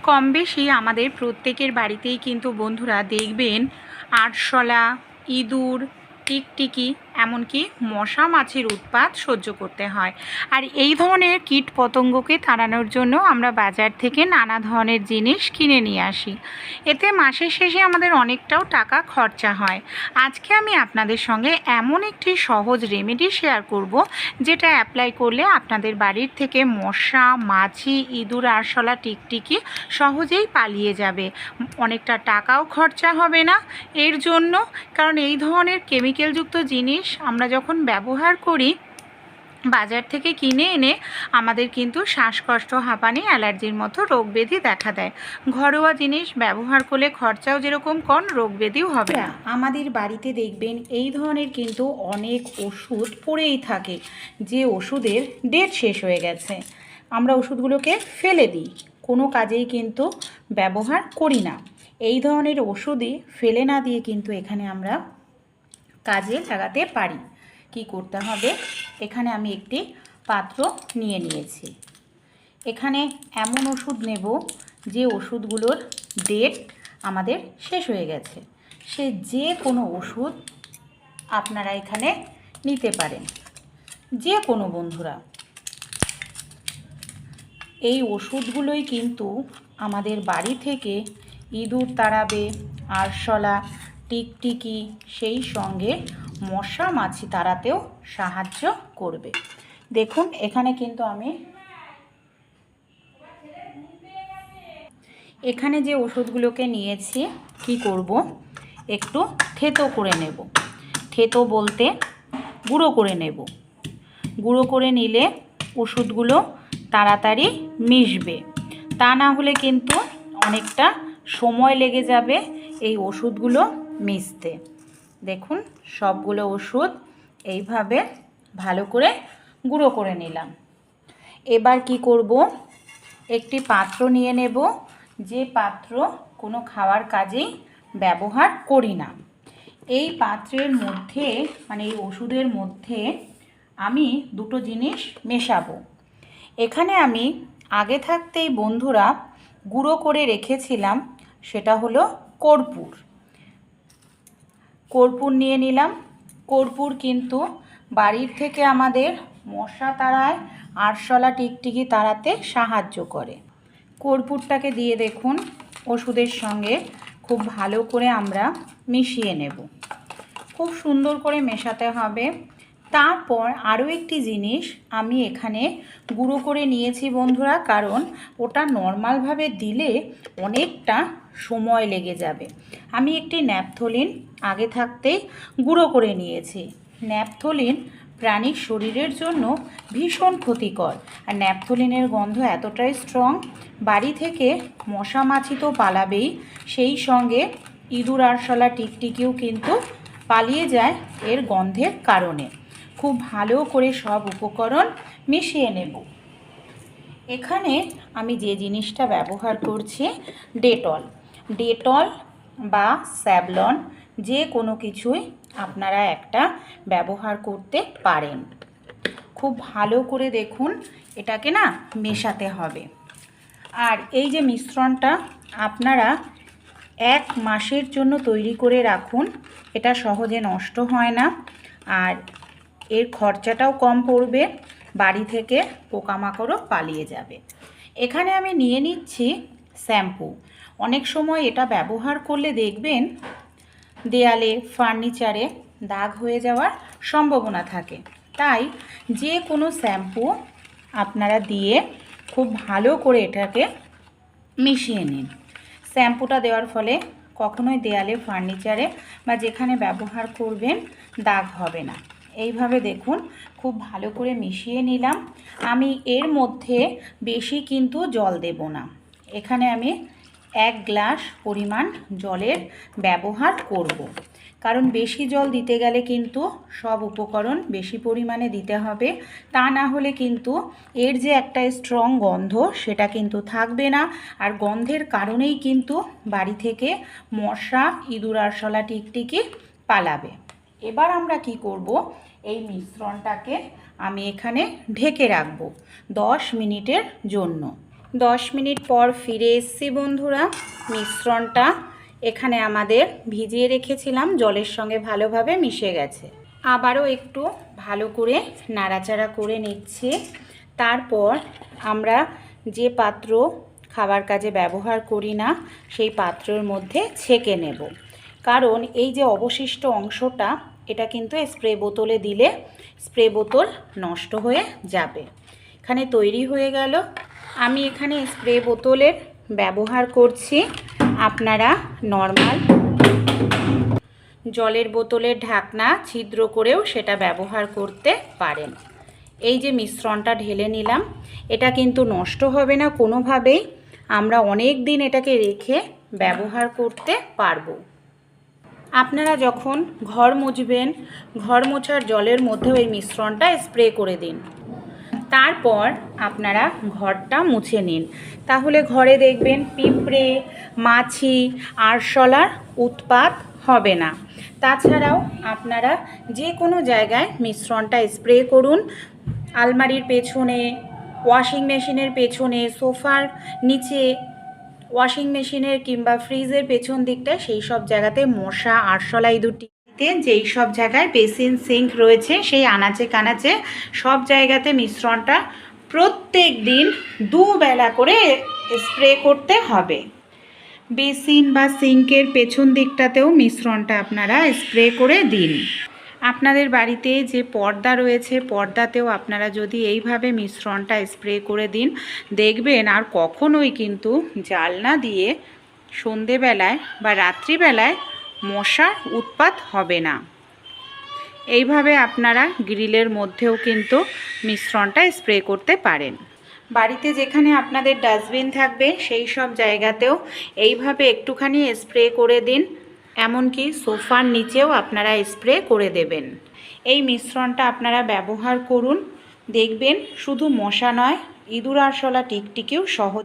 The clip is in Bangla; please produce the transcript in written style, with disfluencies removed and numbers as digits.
কম বেশি আমাদের প্রত্যেকের বাড়িতেই কিন্তু বন্ধুরা দেখবেন আরশোলা, ইঁদুর, টিকটিকি, এমনকি মশা মাছির উৎপাত সহ্য করতে হয়। আর এই ধরনের কীট পতঙ্গকে তাড়ানোর জন্য আমরা বাজার থেকে নানা ধরনের জিনিস কিনে নিয়ে আসি। এতে মাসের শেষে আমাদের অনেকটাও টাকা খরচা হয়। আজকে আমি আপনাদের সঙ্গে এমন একটি সহজ রেমেডি শেয়ার করব, যেটা অ্যাপ্লাই করলে আপনাদের বাড়ির থেকে মশা, মাছি, ইঁদুর, আরশোলা, টিকটিকি সহজেই পালিয়ে যাবে। অনেকটা টাকাও খরচা হবে না এর জন্য, কারণ এই ধরনের কেমিক্যালযুক্ত জিনিস আমরা যখন ব্যবহার করি বাজার থেকে কিনে এনে, আমাদের কিন্তু শ্বাসকষ্ট, হাঁপানি, অ্যালার্জির মতো রোগ ব্যাধি দেখা দেয়। ঘরোয়া জিনিস ব্যবহার করলে খরচাও যেরকম কম, রোগ ব্যাধিও হবে না। আমাদের বাড়িতে দেখবেন এই ধরনের কিন্তু অনেক ওষুধ পড়েই থাকে, যে ওষুধের ডেট শেষ হয়ে গেছে। আমরা ওষুধগুলোকে ফেলে দিই, কোনো কাজেই কিন্তু ব্যবহার করি না। এই ধরনের ওষুধই ফেলে না দিয়ে কিন্তু এখানে আমরা কাজে লাগাতে পারি। কি করতে হবে, এখানে আমি একটি পাত্র নিয়ে নিয়েছি। এখানে এমন ওষুধ নেব যে ওষুধগুলোর ডেট আমাদের শেষ হয়ে গেছে। সে যে কোনো ওষুধ আপনারা এখানে নিতে পারেন, যে কোনো বন্ধুরা। এই ওষুধগুলোই কিন্তু আমাদের বাড়ি থেকে ইঁদুর তাড়াবে, আরশোলা, টিকটিকি, সেই সঙ্গে মশা মাছি তাড়াতেও সাহায্য করবে। দেখুন এখানে কিন্তু আমি এখানে যে ওষুধগুলোকে নিয়েছি, কি করব, একটু থেতো করে নেব। থেতো বলতে গুঁড়ো করে নেব। গুঁড়ো করে নিলে ওষুধগুলো তাড়াতাড়ি মিশবে, তা না হলে কিন্তু অনেকটা সময় লেগে যাবে এই ওষুধগুলো মিশতে। দেখুন সবগুলো ওষুধ এইভাবে ভালো করে গুঁড়ো করে নিলাম। এবার কি করব, একটি পাত্র নিয়ে নেব, যে পাত্র কোনো খাওয়ার কাজেই ব্যবহার করি না। এই পাত্রের মধ্যে, মানে এই ওষুধের মধ্যে আমি দুটো জিনিস মেশাবো। এখানে আমি আগে থাকতেই বন্ধুরা গুঁড়ো করে রেখেছিলাম, সেটা হলো কর্পূর। কর্পূর নিয়ে নিলাম। কর্পূর কিন্তু বাড়ির থেকে আমাদের মশা তাড়ায়, আরশোলা, টিকটিকি তাড়াতে সাহায্য করে। কর্পূরটাকে দিয়ে দেখুন ওষুধের সঙ্গে খুব ভালো করে আমরা মিশিয়ে নেব। খুব সুন্দর করে মেশাতে হবে। তারপর আরও একটি জিনিস আমি এখানে গুঁড়ো করে নিয়েছি বন্ধুরা, কারণ ওটা নর্মালভাবে দিলে অনেকটা সময় লেগে যাবে। আমি একটি ন্যাপথলিন আগে থাকতেই গুঁড়ো করে নিয়েছি। ন্যাপথলিন প্রাণীর শরীরের জন্য ভীষণ ক্ষতিকর, আর ন্যাপথলিনের গন্ধ এতটাই স্ট্রং, বাড়ি থেকে মশা মাছি তো পালাবেই, সেই সঙ্গে ইঁদুর, আরশোলা, টিকটিকিও কিন্তু পালিয়ে যায় এর গন্ধের কারণে। খুব ভালো করে সব উপকরণ মিশিয়ে নেব। এখানে আমি যে জিনিসটা ব্যবহার করছি, ডেটল। ডেটল বা স্যাভলন, যে কোনো কিছুই আপনারা একটা ব্যবহার করতে পারেন। খুব ভালো করে দেখুন এটাকে না মেশাতে হবে। আর এই যে মিশ্রণটা আপনারা 1 মাসের জন্য তৈরি করে রাখুন, এটা সহজে নষ্ট হয় না, আর এর খরচাটাও কম পড়বে, বাড়ি থেকে পোকামাকড়ও পালিয়ে যাবে। এখানে আমি নিয়ে নিচ্ছি শ্যাম্পু। অনেক সময় এটা ব্যবহার করলে দেখবেন দেয়ালে, ফার্নিচারে দাগ হয়ে যাওয়ার সম্ভাবনা থাকে, তাই যে কোনো শ্যাম্পু আপনারা দিয়ে খুব ভালো করে এটাকে মিশিয়ে নিন। শ্যাম্পুটা দেওয়ার ফলে কখনোই দেয়ালে, ফার্নিচারে বা যেখানে ব্যবহার করবেন দাগ হবে না। এইভাবে দেখুন খুব ভালো করে মিশিয়ে নিলাম। আমি এর মধ্যে বেশি কিন্তু জল দেব না। এখানে আমি 1 গ্লাস পরিমাণ জলের ব্যবহার করব, কারণ বেশি জল দিতে গেলে কিন্তু সব উপকরণ বেশি পরিমাণে দিতে হবে, তা না হলে কিন্তু এর যে একটা স্ট্রং গন্ধ সেটা কিন্তু থাকবে না, আর গন্ধের কারণেই কিন্তু বাড়ি থেকে মশা, ইঁদুর, আরশোলা, টিকটিকি পালাবে। এবার আমরা কি করব, এই মিশ্রণটাকে আমি এখানে ঢেকে রাখব 10 মিনিটের জন্য। 10 মিনিট পর ফিরে এসেছি বন্ধুরা। মিশ্রণটা এখানে আমাদের ভিজিয়ে রেখেছিলাম, জলের সঙ্গে ভালোভাবে মিশে গেছে। আবারও একটু ভালো করে নাড়াচাড়া করে নিচ্ছি। তারপর আমরা যে পাত্র খাবার কাজে ব্যবহার করি না সেই পাত্রের মধ্যে ছেঁকে নেব, কারণ এই যে অবশিষ্ট অংশটা এটা কিন্তু স্প্রে বোতলে দিলে স্প্রে বোতল নষ্ট হয়ে যাবে। এখানে তৈরি হয়ে গেল। আমি এখানে স্প্রে বোতলের ব্যবহার করছি, আপনারা নর্মাল জলের বোতলের ঢাকনা ছিদ্র করেও সেটা ব্যবহার করতে পারেন। এই যে মিশ্রণটা ঢেলে নিলাম, এটা কিন্তু নষ্ট হবে না কোনোভাবেই, আমরা অনেক দিন এটাকে রেখে ব্যবহার করতে পারবো। আপনারা যখন ঘর মুছবেন, ঘর মোছার জলের মধ্যেও এই মিশ্রণটা স্প্রে করে দিন। তারপর আপনারা ঘরটা মুছে নিন, তাহলে ঘরে দেখবেন পিঁপড়ে, মাছি, আরশোলার উৎপাত হবে না। তাছাড়াও আপনারা যে কোনো জায়গায় মিশ্রণটা স্প্রে করুন, আলমারির পেছনে, ওয়াশিং মেশিনের পেছনে, সোফার নিচে, ওয়াশিং মেশিনের কিংবা ফ্রিজের পেছন দিকটায়, সেই সব জায়গাতে মশা, আরশোলা, ইঁদুরটিতে যেই সব জায়গায় বেসিন, সিঙ্ক রয়েছে সেই আনাচে কানাচে সব জায়গাতে মিশ্রণটা প্রত্যেক দিন দুবেলা করে স্প্রে করতে হবে। বেসিন বা সিঙ্কের পেছন দিকটাতেও মিশ্রণটা আপনারা স্প্রে করে দিন। আপনাদের বাড়িতে যে পর্দা রয়েছে পর্দাতেও আপনারা যদি এইভাবে মিশ্রণটা স্প্রে করে দিন, দেখবেন আর কখনোই কিন্তু জানলা দিয়ে সন্ধেবেলায় বা রাত্রিবেলায় মশার উৎপাত হবে না। এইভাবে আপনারা গ্রিলের মধ্যেও কিন্তু মিশ্রণটা স্প্রে করতে পারেন। বাড়িতে যেখানে আপনাদের ডাস্টবিন থাকবে সেই সব জায়গাতেও এইভাবে একটুখানি স্প্রে করে দিন, এমনকি সোফার নিচেও আপনারা স্প্রে করে দেবেন। এই মিশ্রণটা আপনারা ব্যবহার করুন, দেখবেন শুধু মশা নয়, ইঁদুর আরশোলা টিকটিকিও সহজ